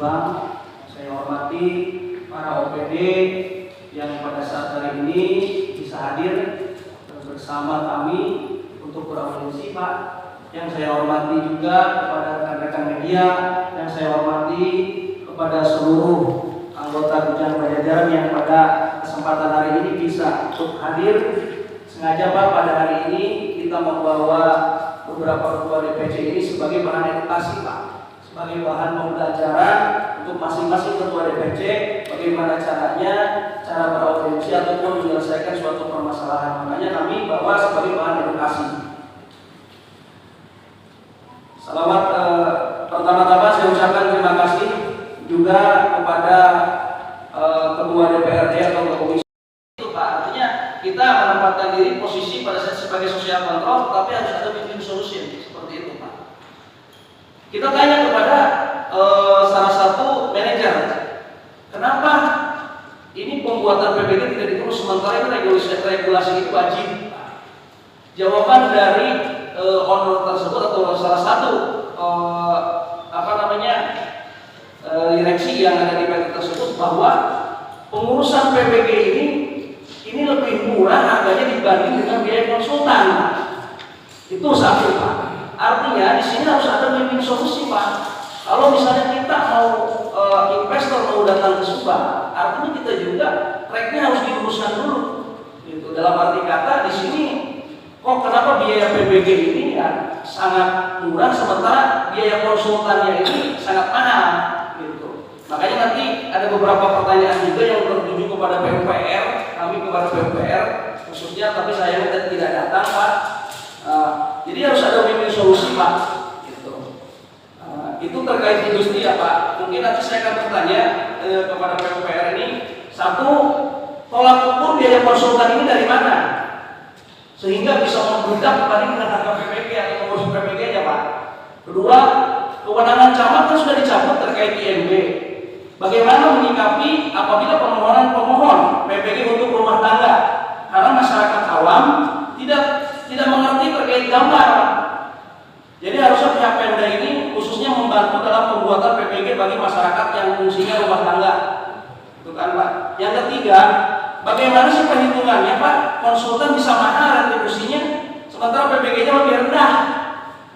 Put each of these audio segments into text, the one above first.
Subang. Saya hormati para OPD yang pada saat hari ini bisa hadir bersama kami untuk beraudiensi, Pak. Yang saya hormati juga kepada rekan-rekan media, yang saya hormati kepada seluruh anggota Bujang Pajajaran yang pada kesempatan hari ini bisa untuk hadir. Sengaja Pak, pada hari ini kita membawa beberapa ketua DPC ini sebagai bahan edukasi Pak, sebagai bahan pembelajaran untuk masing-masing ketua DPC bagaimana caranya cara beraudiensi ataupun menyelesaikan suatu permasalahan. Makanya kami bawa sebagai bahan edukasi. Selamat pertama-tama saya ucapkan terima kasih juga kepada ketua DPRD atau komisi itu Pak. Artinya kita menempatkan diri posisi pada saat sebagai social control, tapi harus ada win-win solution seperti itu Pak. Kita tanya kepada salah satu manajer, kenapa ini pembuatan PBG tidak diturunkan sementara itu regulasi itu wajib? Jawaban dari owner tersebut atau salah satu direksi yang ada di PT tersebut bahwa pengurusan PBG ini lebih murah harganya dibanding dengan biaya konsultan. Itu satu Pak. Artinya di sini harus ada win-win solusi Pak. Kalau misalnya kita mau investor mau datang ke Subang, artinya kita juga tracknya harus diluruskan dulu. Gitu. Dalam arti kata di sini kok kenapa biaya PBG ini ya sangat murah sementara biaya konsultannya ini sangat mahal gitu. Makanya nanti ada beberapa pertanyaan juga yang tertuju kepada PUPR, kami kepada PUPR khususnya, tapi saya tidak datang Pak. Jadi harus ada win-win solusi Pak. Gitu. Itu terkait industri ya Pak. Mungkin nanti saya akan bertanya kepada PUPR ini, satu, tolak ukur biaya konsultan ini dari mana? Sehingga bisa membludak dibanding dengan harga PPG atau pengurus PPG-nya Pak. Kedua, kewenangan camat kan sudah dicabut terkait IMB. Bagaimana menyikapi apabila pemohon PPG untuk rumah tangga? Karena masyarakat awam tidak mengerti terkait gambar. Jadi harusnya pihak Pemda ini khususnya membantu dalam pembuatan PPG bagi masyarakat yang fungsinya rumah tangga. Itu kan Pak. Yang ketiga, bagaimana sih perhitungannya Pak? Konsultan bisa mahal retribusinya, sementara PPG-nya lebih rendah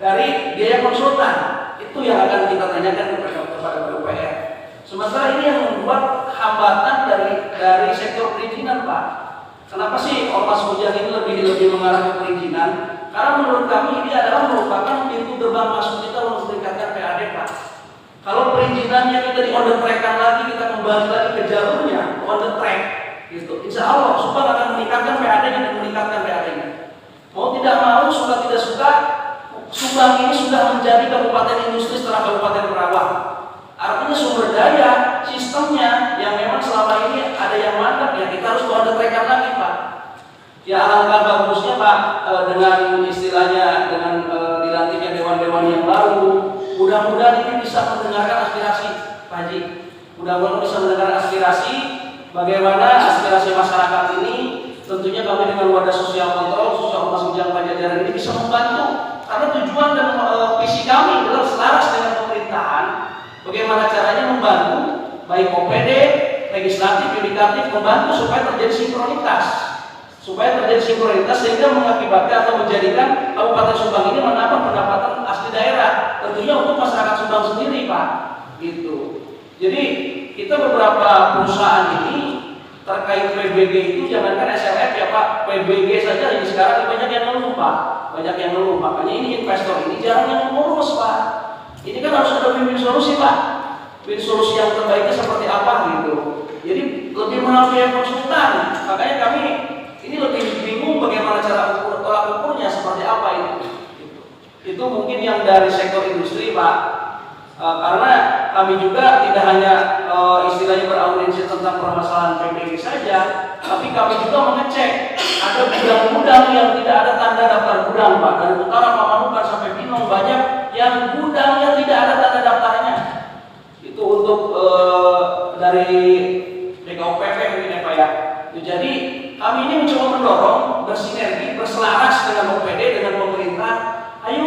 dari biaya konsultan. Itu yang akan kita tanyakan kepada PUPR. Sementara ini yang membuat hambatan dari sektor perizinan Pak. Kenapa sih Ormas Bujang ini lebih mengarah ke perizinan? Karena menurut kami ini adalah merupakan pintu gerbang masuk kita untuk meningkatkan PAD Pak. Kalau perizinannya kita di on the track-kan lagi, kita kembali lagi ke jalurnya on the track. Gitu. Insya Allah Subang akan meningkatkan PAD-nya dan meningkatkan PAD-nya. Mau tidak mau, suka tidak suka, Subang ini sudah menjadi kabupaten industri setelah Kabupaten Karawang. Artinya sumber daya sistemnya yang memang selama ini ada yang mandek ya kita harus track-kan lagi Pak. Ya alangkah bagusnya Pak dengan istilahnya dengan dilantiknya dewan-dewan yang baru. Mudah-mudahan ini bisa mendengarkan aspirasi Pak Haji. Mudah-mudahan bisa mendengarkan aspirasi. Bagaimana aspirasi masyarakat ini, tentunya kami dengan wadah sosial kontrol, khususnya Ormas Bujang Pajajaran ini bisa membantu. Karena tujuan dan visi kami adalah selaras dengan pemerintahan. Bagaimana caranya membantu, baik OPD, legislatif, yudikatif, membantu supaya terjadi sinkronitas. Sehingga mengakibatkan atau menjadikan Kabupaten Subang ini menambah pendapatan asli daerah. Tentunya untuk masyarakat Subang sendiri Pak. Gitu. Jadi kita beberapa perusahaan ini terkait PBG itu jangankan SLF ya Pak, PBG saja ini sekarang banyak yang ngeluh Pak, makanya ini investor ini jarang yang mengurus Pak. Ini kan harus ada win-win solusi Pak, win solusi yang terbaiknya seperti apa gitu. Jadi lebih mahal biaya konsultan, makanya kami ini lebih bingung bagaimana cara tolak ukurnya seperti apa itu. Itu mungkin yang dari sektor industri Pak. Karena kami juga tidak hanya istilahnya beraudiensi tentang permasalahan PBG saja, tapi kami juga mengecek ada gudang-gudang yang tidak ada tanda daftar gudang Pak. Dari utara Pamanukan sampai Binong banyak yang gudangnya tidak ada tanda daftarnya. Itu untuk dari BKUPP mungkin ya Pak ya. Jadi kami ini mencoba mendorong bersinergi, berselaras dengan OPD, dengan pemerintah. Ayo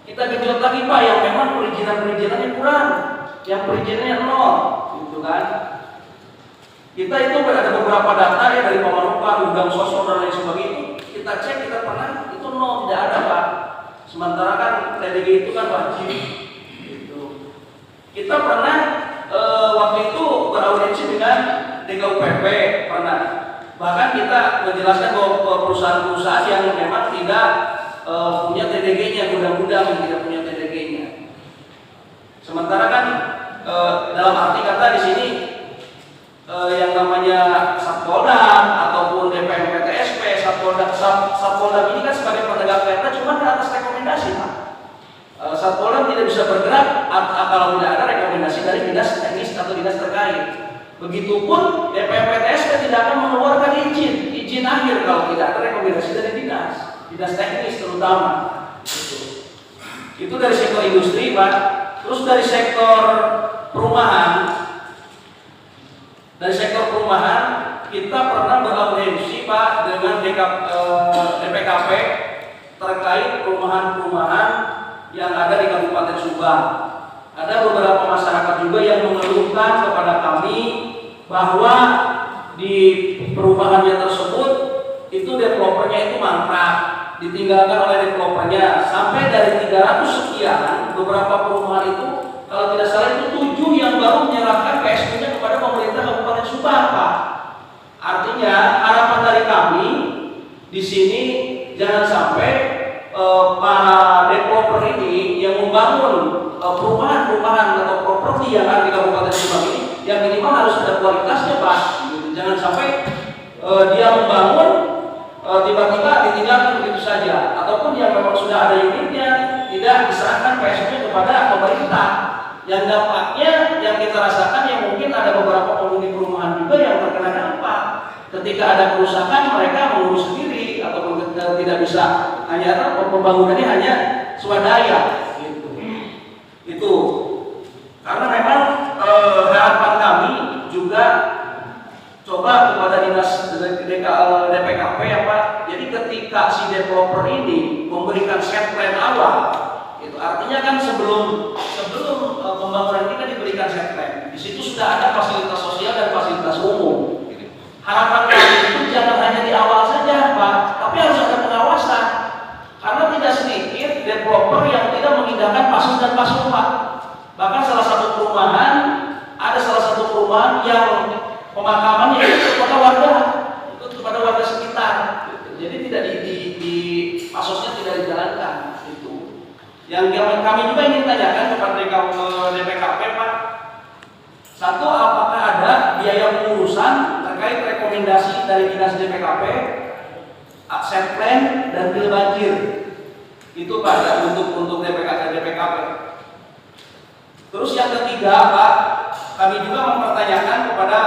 kita genjot lagi Pak yang memang perizinan-perizinannya kurang. yang perizinannya nol, gitu kan. Kita itu ada beberapa data ya dari Pamanukan, Gudang Sosro dan lain sebagainya. Kita cek, kita pernah itu nol, tidak ada Pak. Sementara kan TDG itu kan wajib. Gitu. Kita pernah waktu itu beraudiensi dengan DKUPP pernah. Bahkan kita menjelaskan bahwa perusahaan-perusahaan yang memang tidak punya TDG-nya, gudang-gudang yang tidak punya TDG-nya. Sementara kan dalam arti kata di sini yang namanya Satpolda ataupun DPM PTSP, Satpolda ini kan sebagai penegak perda cuma di atas rekomendasi Pak. Satpolda tidak bisa bergerak kalau tidak ada rekomendasi dari dinas teknis atau dinas terkait. Begitupun DPM PTSP tidak akan mengeluarkan izin akhir kalau tidak ada rekomendasi dari dinas teknis terutama. Itu dari sektor industri Pak. Terus dari sektor perumahan. Dari sektor perumahan kita pernah beraudiensi Pak dengan DPKP terkait perumahan-perumahan yang ada di Kabupaten Subang. Ada beberapa masyarakat juga yang mengeluhkan kepada kami bahwa di perumahannya tersebut itu developernya itu mangkrak, ditinggalkan oleh developernya sampai dari 300 sekian beberapa perumahan itu kalau tidak salah itu 7 yang baru menyerahkan PSP-nya kepada pemerintah Kabupaten Subang Pak. Artinya harapan dari kami di sini jangan sampai para developer ini yang membangun perumahan-perumahan atau properti yang ada di Kabupaten Subang ini yang minimal harus ada kualitasnya Pak. Jangan sampai dia membangun tiba-tiba ditinggalkan begitu saja, ataupun yang memang sudah ada unitnya tidak diserahkan PSP kepada pemerintah. Yang dampaknya yang kita rasakan yang mungkin ada beberapa penghuni perumahan juga yang terkena dampak. Ketika ada kerusakan mereka mengurus sendiri ataupun tidak bisa, hanya pembangunannya hanya swadaya gitu. Itu karena memang harapan kami juga coba kepada dinas DPKP ya Pak. Jadi ketika si developer ini memberikan set plan awal, itu artinya kan sebelum pembangunan ini kan diberikan set plan. Di situ sudah ada fasilitas sosial dan fasilitas umum. Harapan kami itu jangan hanya di awal saja Pak, tapi harus ada pengawasan. Karena tidak sedikit developer yang tidak mengindahkan pasus dan pasul Pak. Bahkan salah satu perumahan yang pemakamannya itu kepada warga sekitar. Jadi tidak di pasusnya tidak dijalankan. Yang kami juga ingin tanyakan kepada DPKP Pak, satu, apakah ada biaya pengurusan terkait rekomendasi dari dinas DPKP, set plan dan bil banjir? Itu Pak ya, untuk DPKP. Terus yang ketiga Pak, kami juga mempertanyakan kepada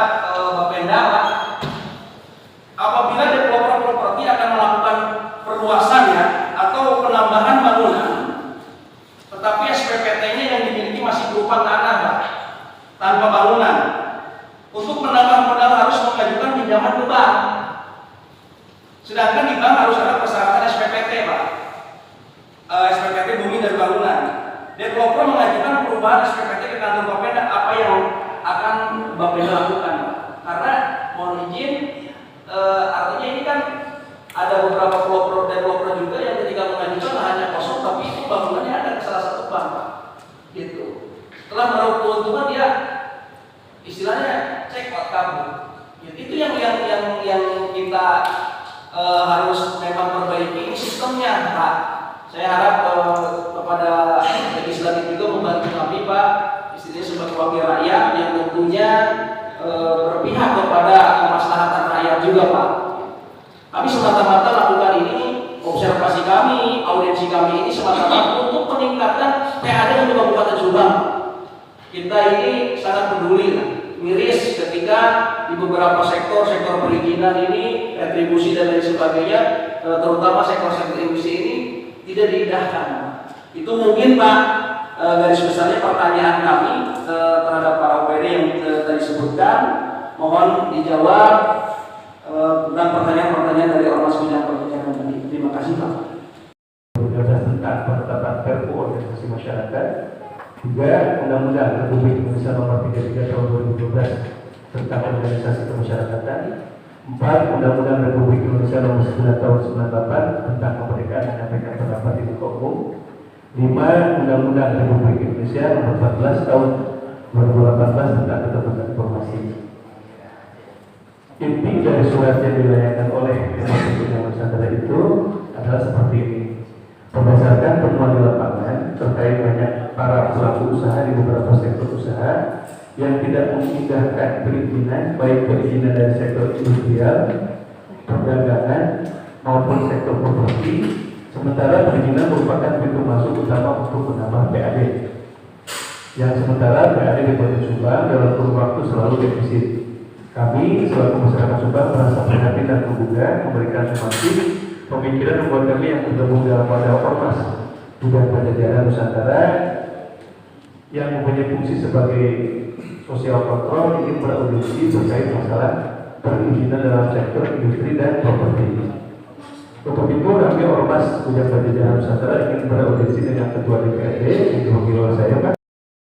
Bapenda Pak, apabila developer properti akan melakukan perluasan ya atau penambahan bangunan, tetapi SPPT-nya yang dimiliki masih berupa tanah Pak, tanpa bangunan. Untuk menambah modal harus mengajukan pinjaman ke bank. Sedangkan di bank harus ada persyaratan SPPT Pak. SPPT bumi dan bangunan. Developer mengajukan perubahan SPPT ke kantor Bapenda, apa yang akan Bapenda lakukan Pak? Karena mohon izin, artinya ini kan ada beberapa developer juga yang ketika mengajukan lahannya kosong tapi itu bangunannya ada di salah satu bank gitu. Setelah meraup keuntungan dia istilahnya cek out kabur. Itu yang kita harus memang perbaiki sistemnya Pak. Saya harap kepada legislatif juga membantu kami Pak, istilahnya sebagai wakil rakyat yang tentunya berpihak kepada kemaslahatan rakyat juga Pak. Kami semata-mata lakukan ini, observasi kami, audiensi kami ini semata-mata untuk meningkatkan PAD untuk Kabupaten Subang. Kita ini sangat peduli miris ketika di beberapa sektor perizinan ini, retribusi dan lain sebagainya, terutama sektor industri ini tidak diindahkan. Itu mungkin Pak garis besarnya pertanyaan kami terhadap para OPD yang tadi disebutkan. Mohon dijawab tentang pertanyaan-pertanyaan dari Ormas Bidang Pertanian tadi. Terima kasih Pak. Tentang penetapan Perpu Organisasi Masyarakat Juga Undang-Undang Republik Indonesia Nomor 33 Tahun 2012 tentang organisasi kemasyarakatan. 4. Undang-Undang Republik Indonesia Nomor 9 Tahun 98 tentang kemerdekaan menyampaikan pendapat di muka umum. 5. Undang-Undang Republik Indonesia Nomor 14 Tahun 2018 tentang keterbukaan informasi. Inti dari surat yang dilayangkan oleh Kementerian Perhubungan Nusantara itu adalah seperti ini. Berdasarkan temuan di lapangan terkait banyak para pelaku usaha di beberapa sektor usaha yang tidak mengindahkan perizinan, baik perizinan dari sektor industrial, perdagangan maupun sektor properti, sementara perizinan merupakan pintu masuk utama untuk menambah PAD. Yang sementara PAD di Kabupaten Subang dalam kurun waktu selalu defisit. Kami selaku masyarakat Subang merasa prihatin dan tergugah memberikan sumbangsi pemikiran membuat kami yang tergabung dalam wadah ormas Bidang Pajajaran Nusantara yang mempunyai fungsi sebagai sosial kontrol ingin beraudisi terkait masalah perizinan dalam sektor industri dan properti. Untuk itu kami ormas Bidang Pajajaran Nusantara ingin beraudisi dengan Ketua DPRD yang diwakili oleh saya, Pak.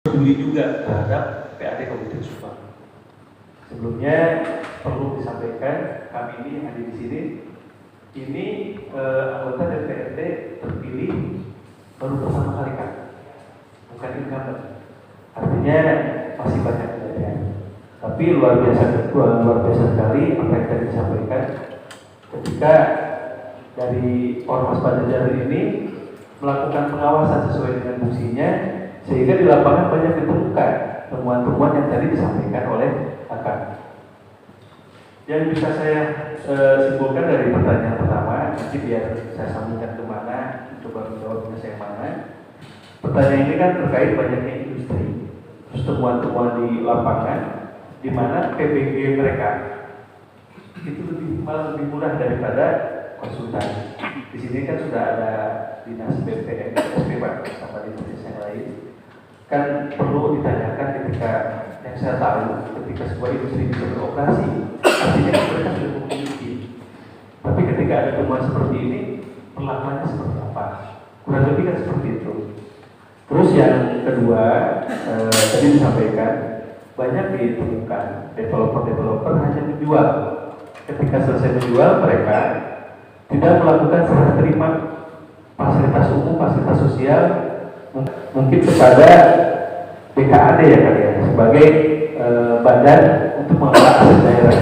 Peduli juga terhadap PAD Kabupaten Subang. Sebelumnya perlu disampaikan kami ini yang hadir di sini ini anggota DPRD terpilih baru pertama kali kan, bukan incumbent. Artinya masih banyak kejadian. Tapi luar biasa sekali apa yang tadi disampaikan ketika dari Ormas Pajajaran ini melakukan pengawasan sesuai dengan fungsinya, sehingga di lapangan banyak ditemukan temuan-temuan yang tadi disampaikan oleh Akan. Yang bisa saya simpulkan dari pertanyaan pertama, nanti biar saya sambungkan kemana, coba menjawabnya saya mana. Pertanyaan ini kan terkait banyaknya industri, terus temuan-temuan di lapangan, di mana PBG mereka itu malah lebih murah daripada konsultan. Di sini kan sudah ada dinas BPN, SP Pak, sama dinas yang lain. Kan perlu ditanyakan ketika yang saya tahu ketika sebuah industri bisa beroperasi, artinya mereka sudah memiliki. Tapi ketika ada temuan seperti ini, perlakuannya seperti apa? Kurang lebih kan seperti itu. Terus yang kedua, tadi disampaikan banyak ditemukan developer hanya menjual. Ketika selesai menjual, mereka tidak melakukan serah terima fasilitas umum, fasilitas sosial, mungkin kepada BKAD ya kali ya, sebagai badan untuk mengelola aset daerah.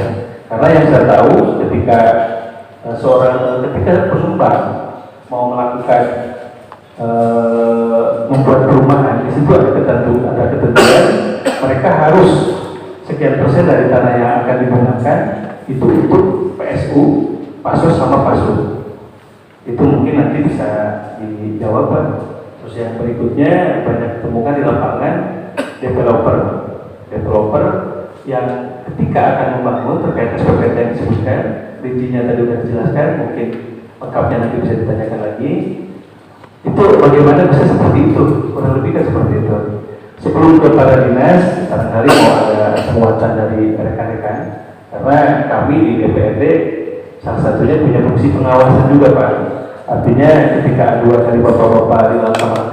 Karena yang saya tahu ketika ketika penumpang mau melakukan membuat perumahan, di situ ada ketentuan mereka harus sekian persen dari tanah yang akan digunakan itu untuk PSU, PASUS sama PASU. Itu mungkin nanti bisa dijawab Pak. Terus yang berikutnya banyak ditemukan di lapangan developer yang ketika akan membangun terkait SPPT yang disebutkan, rincinya tadi sudah dijelaskan, mungkin lengkapnya nanti bisa ditanyakan lagi. Itu bagaimana bisa seperti itu? Kurang lebih kan seperti itu. Sebelum ke para dinas, barangkali mau ada penguatan dari rekan-rekan, karena kami di DPRD salah satunya punya fungsi pengawasan juga Pak. Artinya ketika aduan dari bapak-bapak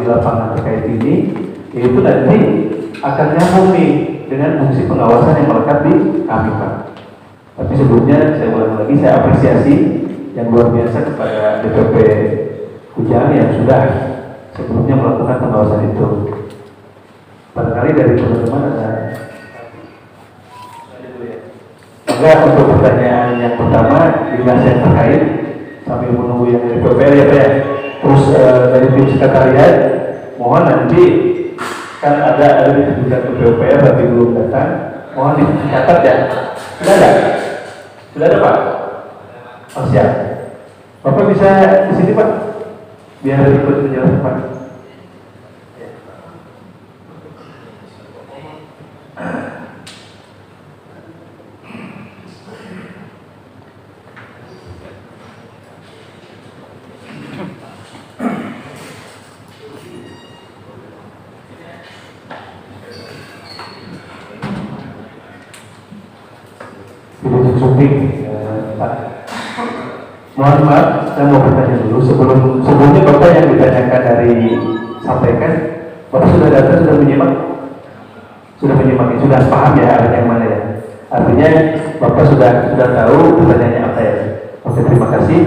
di lapangan terkait ini, itu nanti akan nyambung nih dengan fungsi pengawasan yang melekat di kami Pak. Tapi sebelumnya saya ulang lagi, saya apresiasi yang luar biasa kepada DPP Kujang yang sudah sebelumnya melakukan pengawasan itu. Barangkali dari teman-teman ada. Enggak, untuk pertanyaan yang pertama dinas yang terkait sambil menunggu yang dari PPR ya Pak ya. Terus dari tim sekretariat mohon nanti kan ada disebutkan ke PPR tapi belum datang, mohon dicatat ya. Sudah ada? Sudah ada Pak? Oh siap. Bapak bisa di sini Pak? Biar ikut menjelaskan Pak. Mohon maaf, saya mau bertanya dulu sebelumnya Bapak yang ditanyakan dari sampaikan Bapak sudah datang, sudah menyimak? Sudah menyimak, sudah paham ya ada yang mana ya? Artinya Bapak sudah tahu pertanyaannya apa ya? Oke, terima kasih.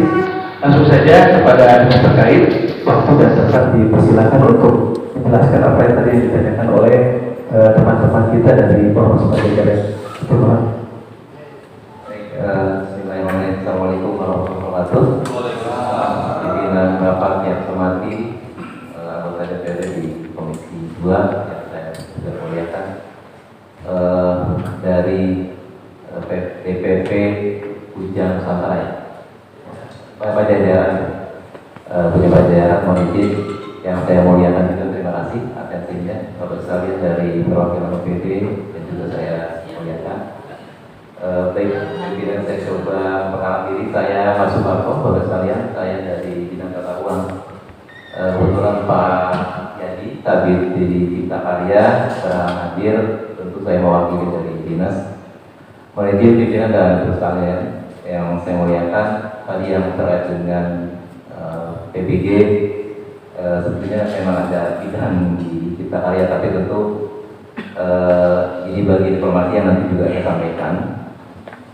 Langsung saja kepada dinas terkait, waktu dan tempat dipersilakan untuk menjelaskan apa yang tadi ditanyakan oleh teman-teman kita dari Polres Pajajaran. Terima kasih. Bismillahirrahmanirrahim. Assalamualaikum warahmatullahi wabarakatuh. Pimpinan Bapak yang saya hormati, anggota DPRD di Komisi 2 yang saya sudah muliakan, dari DPP Ujang Nusantara, Pak Pajajaran, punya Pajajaran, mohon izin yang saya muliakan juga, terima kasih atensinya. Bapak sekalian dari perwakilan OPD dan juga saya muliakan. Baik, kemudian saya coba perkenalan diri. Saya Mas Suparto, Bapak sekalian, saya dari Dinas Tata Ruang. Kebetulan Pak Yadi, Kabid di Cipta Karya, hadir. Tentu saya mewakili dari dinas. Mohon izin pimpinan dan Bapak sekalian yang saya muliakan, tadi yang terkait dengan PBG, sebetulnya memang ada bidang di Cipta Karya, tapi tentu ini bagi informasi yang nanti juga saya sampaikan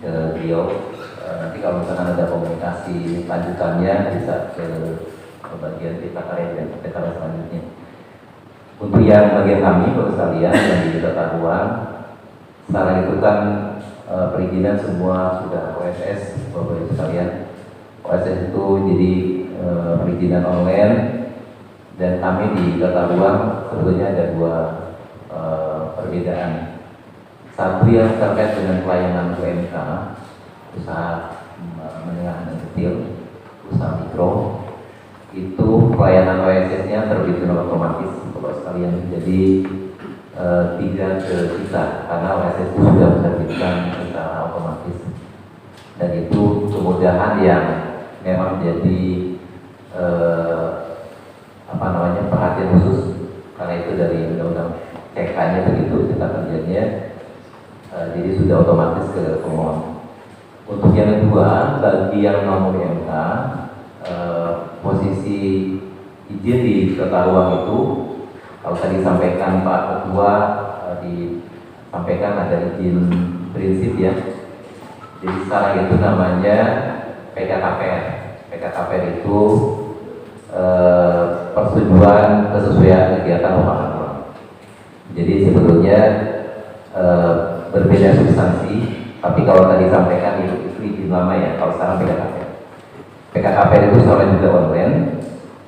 ke beliau. Nanti kalau misalkan ada komunikasi lanjutannya bisa ke bagian Cipta Karya dan Cipta Karya selanjutnya. Untuk yang bagian kami, Bapak sekalian, yang di Tata Ruang, sekarang itu kan perizinan semua sudah OSS, Bapak Ibu sekalian. OSS itu jadi perizinan online, dan kami di Tata Ruang sebetulnya ada dua perbedaan. Satu yang terkait dengan pelayanan UMK, usaha menengah dan kecil, usaha mikro, itu pelayanan OSS-nya terbitkan otomatis, Bapak sekalian. Jadi tidak ke kita, karena OSS itu sudah menerbitkan secara otomatis, dan itu kemudahan yang memang jadi perhatian khusus, karena itu dari undang-undang CK-nya begitu kita kerjanya, jadi sudah otomatis ke pemohon. Untuk yang kedua, bagi yang non UMK, posisi izin di Tata Ruang itu, kalau tadi disampaikan Pak Ketua, disampaikan ada izin prinsip ya. Jadi sekarang itu namanya PKKPR. PKKPR itu persetujuan kesesuaian kegiatan usaha ruang. Jadi sebetulnya berbeda substansi, tapi kalau tadi sampaikan itu izin lama ya, kalau sekarang PKKPR. PKKPR itu soalnya juga online,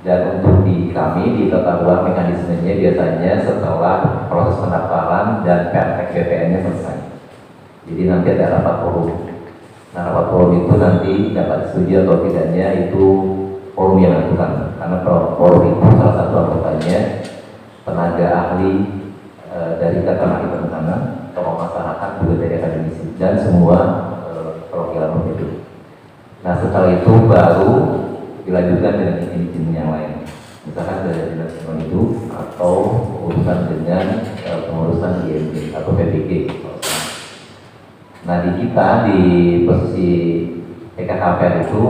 dan untuk di kami di Tata Ruang mekanismenya biasanya setelah proses pendaftaran dan praktek BPN-nya selesai. Jadi nanti ada rapat forum. Nah, rapat forum itu nanti dapat disetujui atau tidaknya itu forum yang menentukan, karena forum itu salah satu anggotanya tenaga ahli dari Ketenaga Kerjaan, tokoh masyarakat, juga dari akademisi, dan semua perwakilan pemilu. Nah, setelah itu baru dilanjutkan dengan izin-izin yang lain, misalkan dari dinas lingkungan hidup atau urusan dengan pengurusan IMB atau PBG. Nah, di kita di posisi PKKPR itu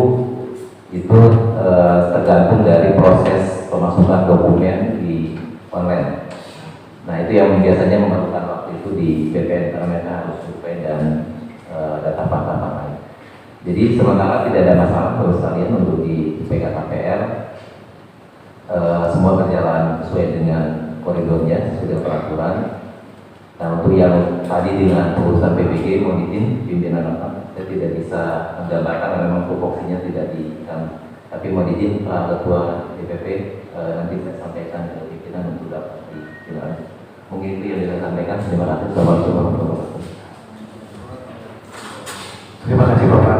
tergantung dari proses pemasukan dokumen di online. Nah, itu yang biasanya memerlukan waktu itu di BPN, karena mereka harus survei dan data fakta lain. Jadi sementara tidak ada masalah Bapak sekalian untuk di PKKPR, semua berjalan sesuai dengan koridornya, sesuai peraturan. Nah, untuk yang tadi dengan urusan PBG, mohon izin pimpinan Bapak, saya tidak bisa menggambarkan, memang tupoksinya tidak di kami. Tapi mohon izin Pak Ketua DPP, nanti saya sampaikan ke pimpinan untuk dapat dijelaskan. Mungkin itu yang saya sampaikan. Terima kasih. Assalamualaikum warahmatullahi wabarakatuh. Terima kasih Bapak.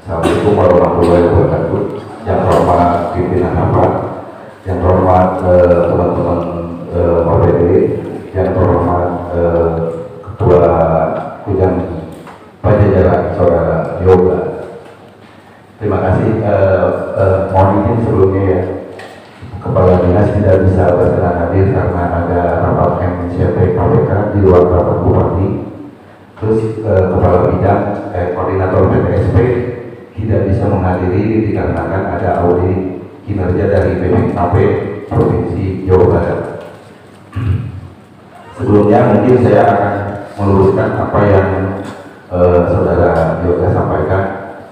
Assalamualaikum warahmatullahi wabarakatuh. Yang hormat pimpinan rapat, yang hormat teman-teman OPD, yang terhormat Ketua Ujang Pajajaran Saudara Yoga. Terima kasih. Mohon izin sebelumnya ya, Kepala Dinas tidak bisa berkenan hadir karena ada rapat MCP KPK di luar rapat Bupati. Terus Kepala Bidang Koordinator PPSP tidak bisa menghadiri dikarenakan ada audit kinerja dari BPKP Provinsi Jawa Barat. Sebelumnya mungkin saya akan meluruskan apa yang Saudara Yoga sampaikan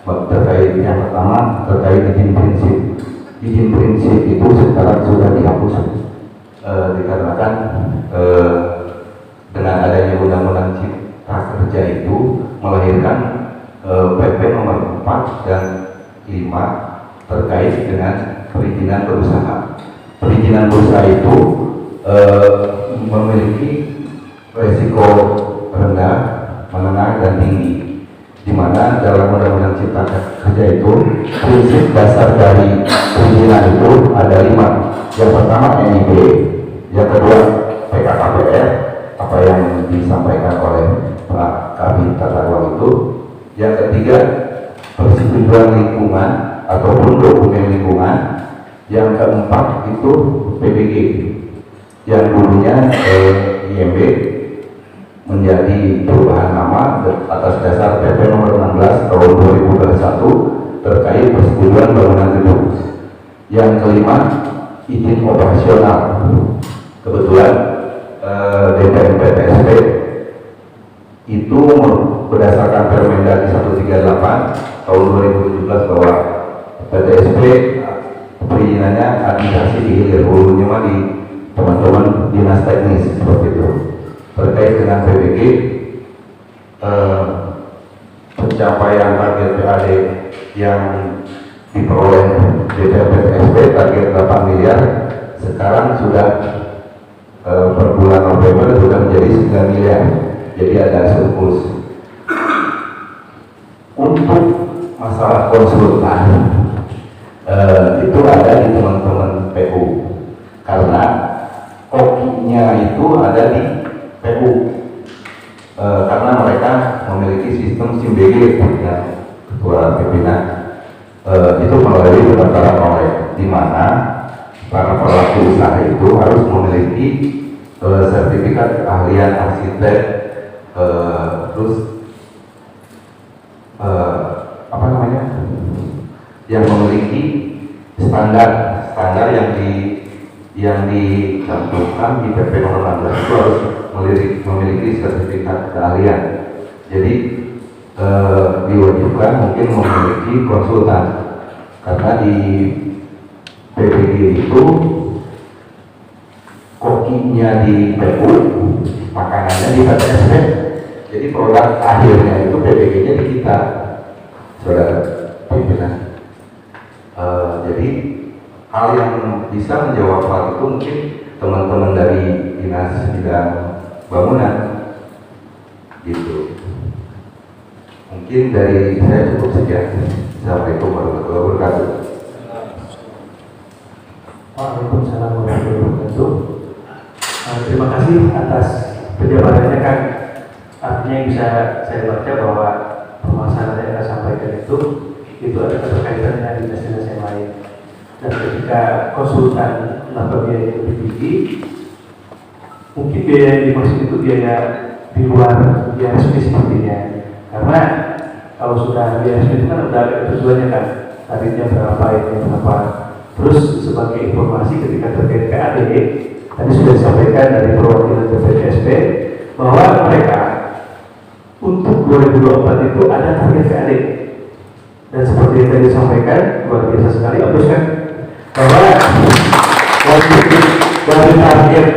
terkait yang pertama terkait izin prinsip. Izin prinsip itu sekarang sudah dihapus dikarenakan dengan adanya Undang-Undang Cipta Kerja itu melahirkan PP nomor 4 dan 5 terkait dengan perizinan berusaha. Perizinan berusaha itu memiliki resiko rendah, menengah, dan tinggi, di mana dalam Undang-Undang Cipta Kerja itu prinsip dasar dari perizinan itu ada 5. Yang pertama NIB, yang kedua PKKPR, apa yang disampaikan oleh Pak Kabid Tata Ruang itu. Yang ketiga persetujuan lingkungan ataupun dokumen lingkungan. Yang keempat itu PBG, yang dulunya IMB menjadi perubahan nama atas dasar PP nomor 16 tahun 2021 terkait persetujuan bangunan gedung. Yang kelima izin operasional. Kebetulan DPMPTSP itu berdasarkan Permendagri 138 tahun 2017 bahwa PTSP perizinannya administrasi dihilir, hulunya mah di teman-teman dinas teknis seperti itu. Terkait dengan PBG, pencapaian target PAD yang diperoleh DPRPSP target 8 miliar sekarang sudah per bulan November sudah menjadi 9 miliar, jadi ada surplus. Untuk masalah konsultan itu ada di teman-teman PU, karena kokinya itu ada di PU, karena mereka memiliki sistem SIMBG yang ketua pimpinan itu melalui pendaftaran oleh, di mana para pelaku usaha itu harus memiliki sertifikat keahlian arsitek, terus apa namanya, yang memiliki standar yang dicantumkan di PP nomor 16 itu harus memiliki sertifikat keahlian. Jadi diwajibkan mungkin memiliki konsultan, karena di PBG itu kokinya di PU, makanannya di PTSP, jadi produk akhirnya itu PBG-nya di kita, saudara pimpinan. Jadi hal yang bisa menjawab hal itu mungkin teman-teman dari dinas bidang bangunan gitu. Mungkin dari saya cukup sekian. Assalamualaikum warahmatullahi wabarakatuh. Waalaikumsalam warahmatullahi wabarakatuh. Terima kasih atas penjabarannya, Kang. Artinya yang bisa saya baca bahwa permasalahan yang Anda sampaikan itu ada keterkaitan dengan dinas-dinas yang lain. Dan ketika konsultan menambah biaya yang lebih tinggi, mungkin biaya yang dimaksud itu biaya di luar biaya resmi sepertinya. Karena kalau sudah biaya resmi itu kan sudah ada tujuannya kan, tarifnya berapa, ini berapa. Terus sebagai informasi ketika terkait PAD, tadi sudah disampaikan dari perwakilan BPSP bahwa mereka untuk 2024 itu ada target PAD. Dan seperti yang tadi disampaikan, luar biasa sekali, bagus kan? Bahwa wajib target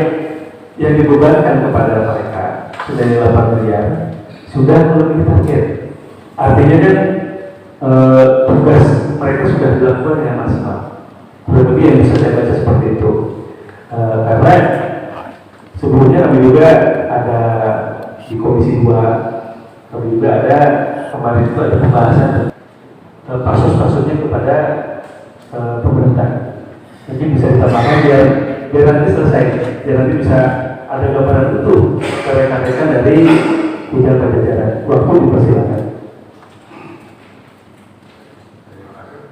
yang dibebankan kepada mereka sudah 8 miliar, sudah melebihi target. Artinya kan tugas mereka sudah dilakukan dengan maksimal. Lebih yang bisa saya baca seperti itu. Karena sebelumnya kami juga ada di Komisi 2, kami juga ada kemarin itu ada pembahasan pasus-pasusnya kepada pemerintah. Mungkin bisa ditambahkan biar nanti selesai, biar nanti bisa ada gambaran utuh rekan-rekan dari bidang pajajaran. Waktu dipersilakan.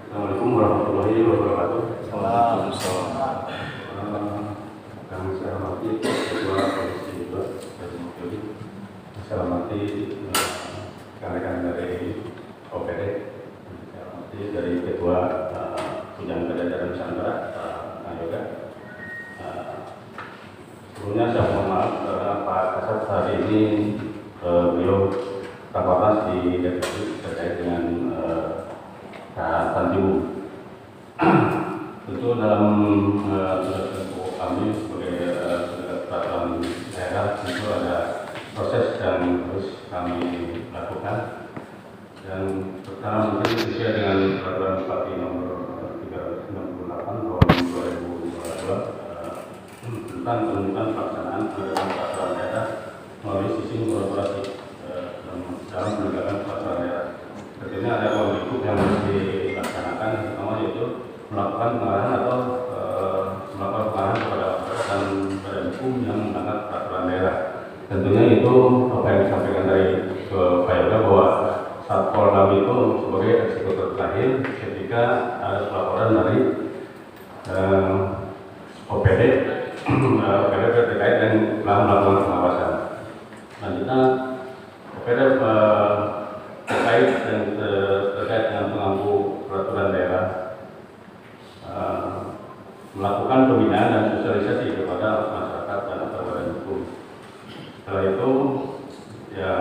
Assalamualaikum warahmatullahi wabarakatuh. Kami saya hormati Ketua Komisi 2 dari Mokili. Saya hormati rekan-rekan dari OPD. Saya hormati dari Ketua Bidang Pajajaran Nusantara, Pak Yoga. ini beliau Rakornas di DPR terkait dengan Tanjung. Tentu dalam kami sebagai peraturan daerah tentu ada proses yang harus kami lakukan, dan pertama mungkin sesuai dengan peraturan Bupati nomor 368 tahun 2022 tentang penunjukan pelaksanaan peraturan daerah melalui sistem kolaborasi dalam penegakan peraturan daerah. Tentunya ada komitmen yang harus dilaksanakan, pertama yaitu melakukan pengarahan atau melakukan pengarahan kepada dan badan hukum yang mengangkat peraturan daerah. Tentunya itu apa yang disampaikan dari Pak Yoga bahwa Satpol kami itu sebagai eksekutor terakhir ketika ada laporan dari OPD terkait dan telah melakukan pengawasan. Selanjutnya OPD terkait dengan pengampu peraturan daerah melakukan pembinaan dan sosialisasi kepada masyarakat dan atau badan hukum. Setelah itu, ya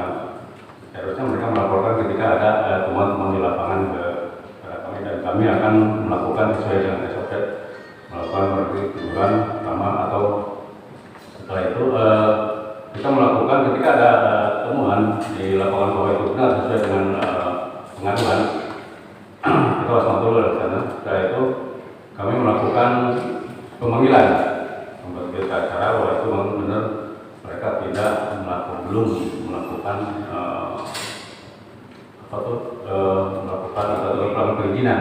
harusnya mereka melaporkan ketika ada temuan-temuan di lapangan kepada kami, dan kami akan melakukan sesuai dengan SOP, melakukan teguran pertama, atau setelah itu kita melakukan ketika ada temuan di lapangan bahwa itu benar sesuai dengan pengaduan, kita waspada dulu dari sana. Setelah itu kami melakukan pemanggilan, membuat berita acara bahwa itu benar mereka tidak belum melakukan melakukan perizinan.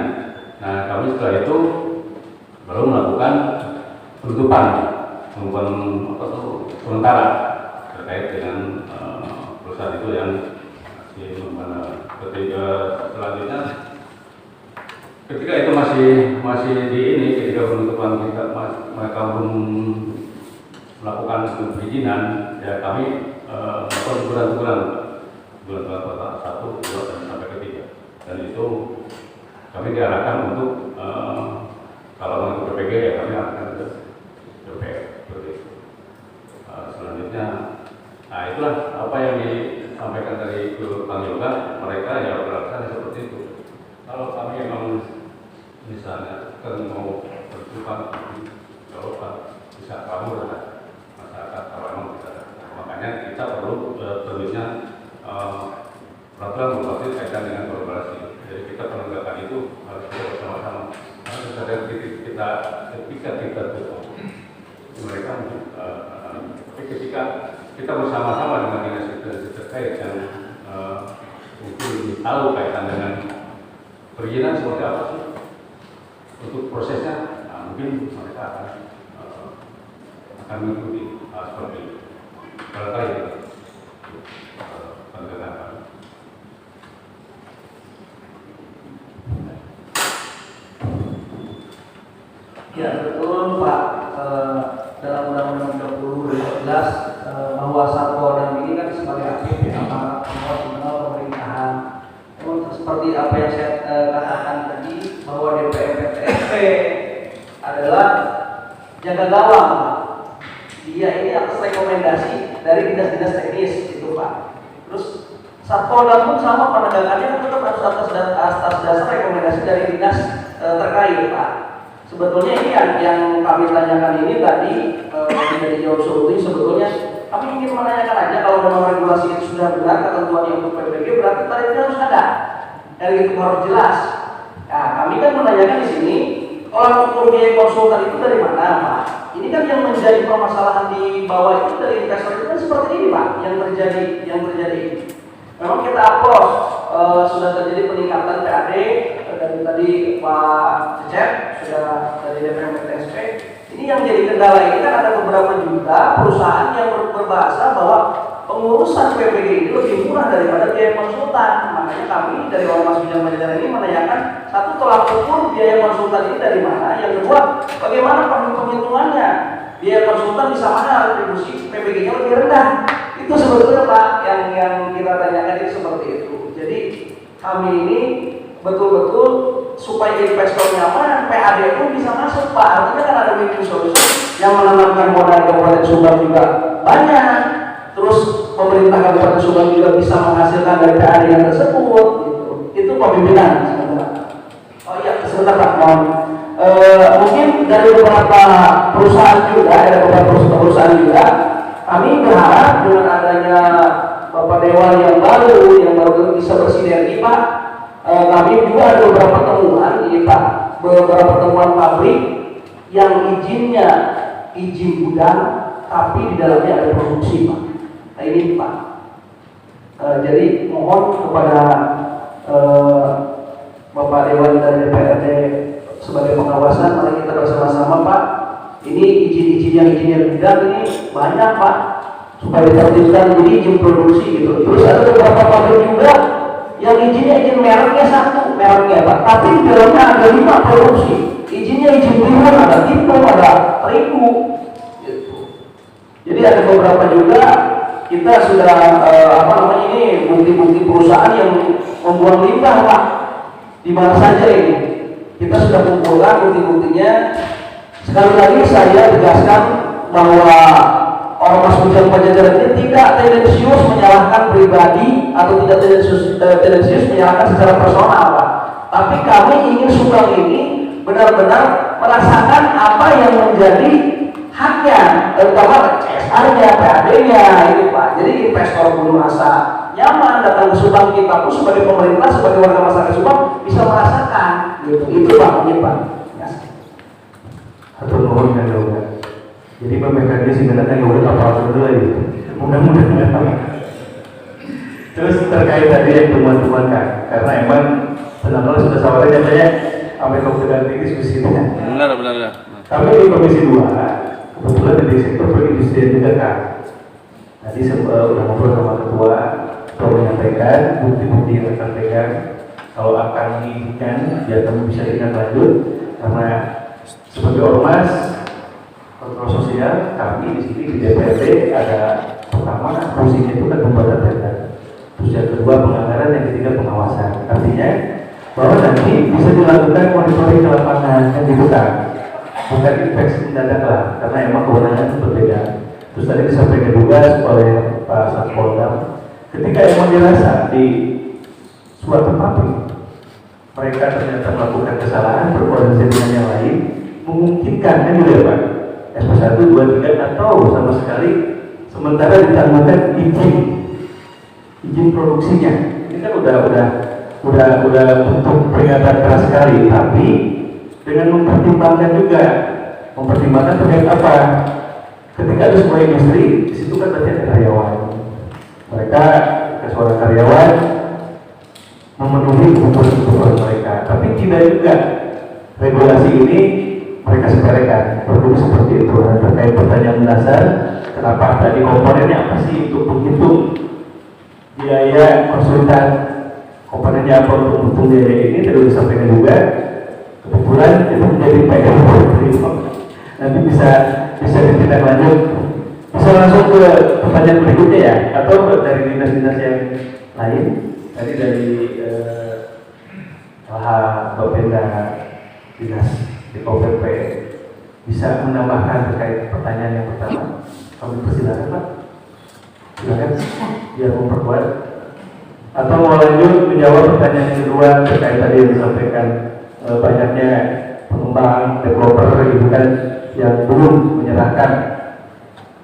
Nah, kami setelah itu baru melakukan penutupan sementara terkait dengan perusahaan itu yang selanjutnya. Ketika itu masih di ini, ketika penutupan kita mereka belum melakukan perizinan, ya kami melakukan teguran bulan 1, 2, dan sampai ke 3. Dan itu kami diarahkan untuk kalau untuk PPG ya kami akan ke DPR. Selanjutnya, nah itulah apa yang disampaikan dari Bang Yoga, mereka ya beralasan seperti itu. Kalau kami memang misalnya kan mau berjuang, kalau bisa kamu dengan masyarakat, kalau memang bisa, makanya kita perlu tentunya peraturan berbasis kaitan dengan kolaborasi. Jadi kita penegakan itu harus bersama-sama. Karena ketika kita tutup mereka, tapi ketika kita bersama-sama dengan dinas terkait yang mungkin lebih tahu kaitan dengan perizinan seperti apa sih untuk prosesnya, nah, mungkin mereka akan mengikuti seperti itu. Barangkali itu pandangan kami. Ya betul Pak, dalam Undang-Undang 30 bahwa Satpol dan ini kan sebagai aktif aparat internal pemerintahan. Seperti apa yang saya katakan tadi, bahwa DPP adalah jaga gawang, Pak. Dia ini atas rekomendasi dari dinas-dinas teknis itu Pak. Terus Satpol pun sama penegakannya tetap harus atas dasar rekomendasi dari dinas terkait Pak. Sebetulnya ini yang kami tanyakan ini tadi tidak dijawab seutuhnya. Sebetulnya kami ingin menanyakan aja, kalau memang regulasi itu sudah benar ketentuan yang untuk PPG, berarti tarifnya harus ada. Dari itu harus jelas. Nah, kami kan menanyakan di sini, kalau ukur biaya konsultan itu dari mana, Pak? Ini kan yang menjadi permasalahan di bawah itu dari investor itu kan seperti ini, Pak, yang terjadi. Memang kita aplos sudah terjadi peningkatan PAD dari tadi Pak Cecep sudah dari DPMPTSP. Ini yang jadi kendala ini kan ada beberapa juta perusahaan yang berbahasa bahwa pengurusan PPG ini lebih murah daripada biaya konsultan. Makanya kami dari Ormas Bidang Pajajaran ini menanyakan, satu, tolak ukur biaya konsultan ini dari mana? Yang kedua, bagaimana penghitungannya? Biaya konsultan bisa mana, retribusi PPG-nya lebih rendah. Itu sebetulnya Pak yang kita tanyakan itu seperti itu. Jadi kami ini betul-betul supaya investor nyaman, PAD pun bisa masuk Pak. Artinya kan ada win-win solution yang menanamkan modal Kabupaten Subang juga banyak. Terus pemerintah pemerintah Kabupaten Subang juga bisa menghasilkan dari keahlian tersebut. Gitu. Itu pemimpinan sebentar. Oh iya, sebentar Pak, mohon. Mungkin dari beberapa perusahaan juga, ada beberapa perusahaan juga, kami berharap dengan adanya Bapak Dewan yang baru bisa bersinergi Pak, kami juga ada beberapa temuan ini Pak, beberapa temuan pabrik yang izinnya izin gudang, tapi di dalamnya ada produksi Pak. Nah ini Pak, jadi mohon kepada Bapak Dewan dan DPRD sebagai pengawasan, mari kita bersama-sama Pak. Ini izin-izin yang gudang ini banyak Pak, supaya ditertibkan jadi izin produksi gitu. Terus ada beberapa pabrik juga yang izinnya izin mereknya satu, mereknya Pak, tapi di dalamnya ada 5 produksi. Izinnya izin timun, ada timun, ada terigu. Gitu. Jadi ada beberapa juga kita sudah ini bukti-bukti perusahaan yang membuang limbah Pak. Di mana saja ini? Kita sudah kumpulkan bukti-buktinya. Sekali lagi saya tegaskan bahwa Ormas Bujang Pajajaran ini tidak tendensius menyalahkan pribadi atau tidak tendensius menyalahkan secara personal Pak. Tapi kami ingin Subang ini benar-benar merasakan apa yang menjadi haknya, terutama CSR-nya, PAD-nya itu Pak. Jadi investor pun merasa nyaman datang ke Subang, kita pun sebagai pemerintah, sebagai warga masyarakat Subang bisa merasakan gitu. Itu Pak, ini Pak. Ya. Atau mohon kan juga. Jadi PPKD sebenarnya nggak udah apa-apa dulu lagi. Mudah-mudahan. Terus terkait tadi yang temuan-temuan kan, karena emang benar-benar sudah sawarnya banyak sampai kemudian diskusinya. Benar. Kami di Komisi 2 kebetulan dari sektor perindustrian juga kan. Tadi udah ngobrol sama ketua menyampaikan bukti-bukti yang akan pegang. Kalau akan diinginkan, biar kami bisa ingat lanjut, karena sebagai ormas kontrol sosial, kami di sini di DPRD ada pertama fungsinya itu kan pembuatan data, terus yang kedua penganggaran, yang ketiga pengawasan. Artinya bahwa nanti bisa dilakukan monitoring ke lapangan yang dibutuhkan, bukan inspeksi mendadak lah, karena emang kewenangan berbeda. Terus tadi disampaikan juga oleh Pak Satpolda, ketika emang dirasa di suatu pabrik mereka ternyata melakukan kesalahan berkoordinasi dengan yang lain, memungkinkan kan juga ya Pak, SP1, 2, 3 atau sama sekali sementara ditangguhkan izin produksinya. Ini kan udah bentuk peringatan keras sekali, tapi dengan mempertimbangkan terkait apa? Ketika ada sebuah industri, di situ kan berarti ada karyawan. Mereka seorang karyawan memenuhi kebutuhan mereka, tapi tidak juga regulasi ini mereka sepelekan. Perlu seperti itu. Nah, terkait pertanyaan mendasar, kenapa tadi komponennya apa sih untuk menghitung biaya konsultan, komponennya apa untuk menghitung biaya ini, tadi disampaikan juga. Kebetulan itu menjadi PR. Nanti bisa ditindak lanjut. Bisa langsung ke pertanyaan berikutnya ya, atau dari dinas-dinas yang lain. Tadi dari Bapenda Dinas di KPP bisa menambahkan terkait pertanyaan yang pertama. Kami persilakan Pak. Silakan biar memperkuat. Atau mau lanjut menjawab pertanyaan yang kedua terkait tadi yang disampaikan banyaknya pengembang developer gitu kan yang belum menyerahkan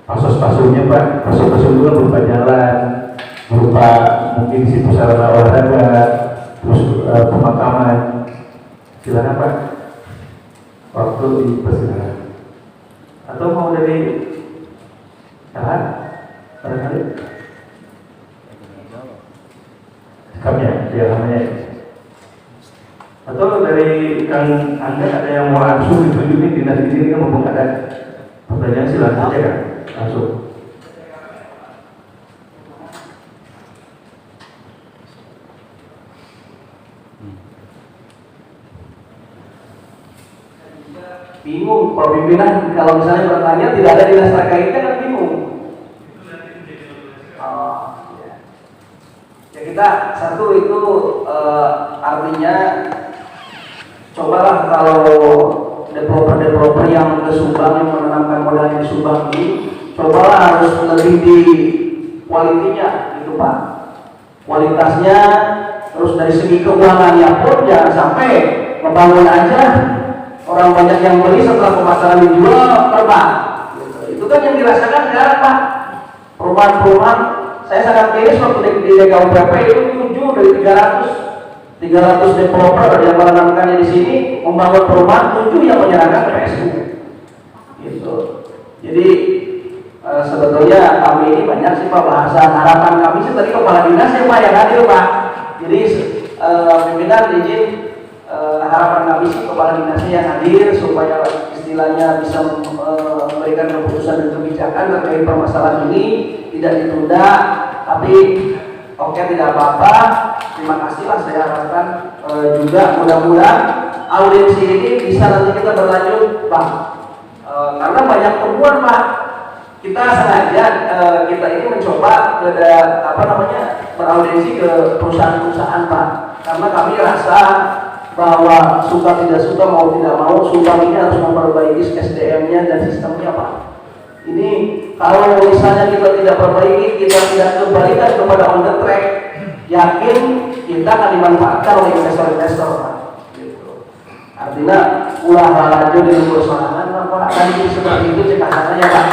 pasos-pasonya Pak. Pasos-pasos juga berupa jalan, berupa mungkin di situ sarana olahraga, terus pemakaman. Silakan Pak, waktu dipersilakan. Atau mau dari Kak barangkali kami ya namanya. Atau dari Kang Angga ada yang mau langsung ditunjukin dinas ini kan mumpung ada pertanyaan, silakan saja kan langsung. Bingung, Pak pimpinan kalau misalnya bertanya tidak ada dinas terkaitnya kan bingung. Ya kita satu itu artinya cobalah kalau developer yang ke Subang yang menanamkan modal di Subang ini, cobalah harus lebih kualitinya gitu Pak, kualitasnya, terus dari segi keuangannya pun jangan sampai membangun aja orang banyak yang beli setelah pemasaran dijual terbang gitu. Itu kan yang dirasakan sekarang Pak, perumahan-perumahan. Saya sangat miris waktu di DKUPP itu 7 dari 300 developer yang menanamkannya di sini membangun perumahan, 7 yang menyerahkan ke PSU gitu. Jadi sebetulnya kami ini banyak sih Pak bahasan, harapan kami sih tadi kepala dinas ya Pak yang hadir Pak. Jadi pimpinan izin harapan kami sih kepala dinasnya yang hadir supaya istilahnya bisa memberikan keputusan dan kebijakan terkait permasalahan ini, tidak ditunda. Tapi oke, tidak apa-apa, terima kasih lah. Saya harapkan juga mudah-mudahan audiensi ini bisa nanti kita berlanjut Pak, karena banyak temuan Pak. Kita sengaja kita ini mencoba beraudiensi ke perusahaan-perusahaan Pak, karena kami rasa bahwa suka tidak suka mau tidak mau Subang ini harus memperbaiki SDM-nya dan sistemnya Pak. Ini kalau misalnya kita tidak perbaiki, kita tidak kembalikan kepada on the track, yakin kita akan dimanfaatkan oleh investor-investor Pak. Gitu. Artinya ulah laju di luar sorangan Pak, akan seperti itu cekasannya Pak.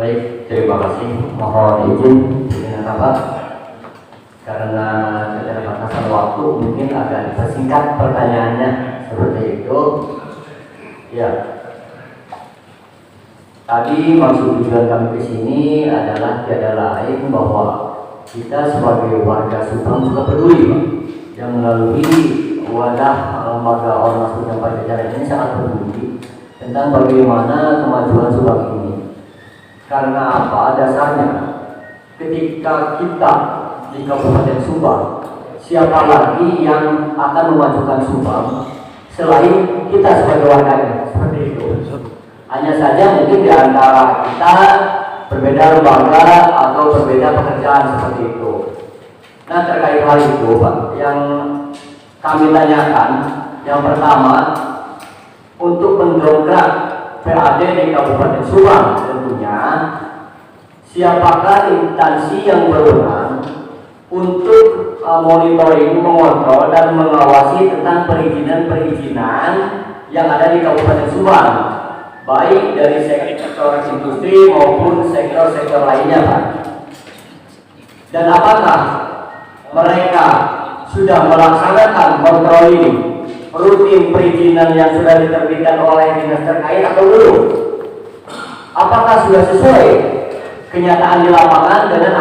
Baik, terima kasih. Mohon izin dengan Bapak, karena keterbatasan waktu mungkin agak disingkat pertanyaannya seperti itu. Ya, tadi maksud tujuan kami ke sini adalah tiada lain bahwa kita sebagai warga Subang juga peduli Pak, yang melalui wadah lembaga ormas Bujang Pajajaran ini sangat peduli tentang bagaimana kemajuan Subang ini. Karena apa dasarnya? Ketika kita di Kabupaten Subang, siapa lagi yang akan memajukan Subang selain kita sebagai warganya? Seperti itu. Hanya saja mungkin di antara kita berbeda lembaga atau berbeda pekerjaan seperti itu. Nah, terkait hal itu Pak, yang kami tanyakan, yang pertama, untuk mendongkrak PAD di Kabupaten Subang tentunya, siapakah instansi yang berwenang untuk monitoring, mengontrol dan mengawasi tentang perizinan-perizinan yang ada di Kabupaten Subang, baik dari sektor industri maupun sektor-sektor lainnya Pak. Dan apakah mereka sudah melaksanakan monitoring rutin perizinan yang sudah diterbitkan oleh dinas terkait atau belum? Apakah sudah sesuai kenyataan di lapangan dengan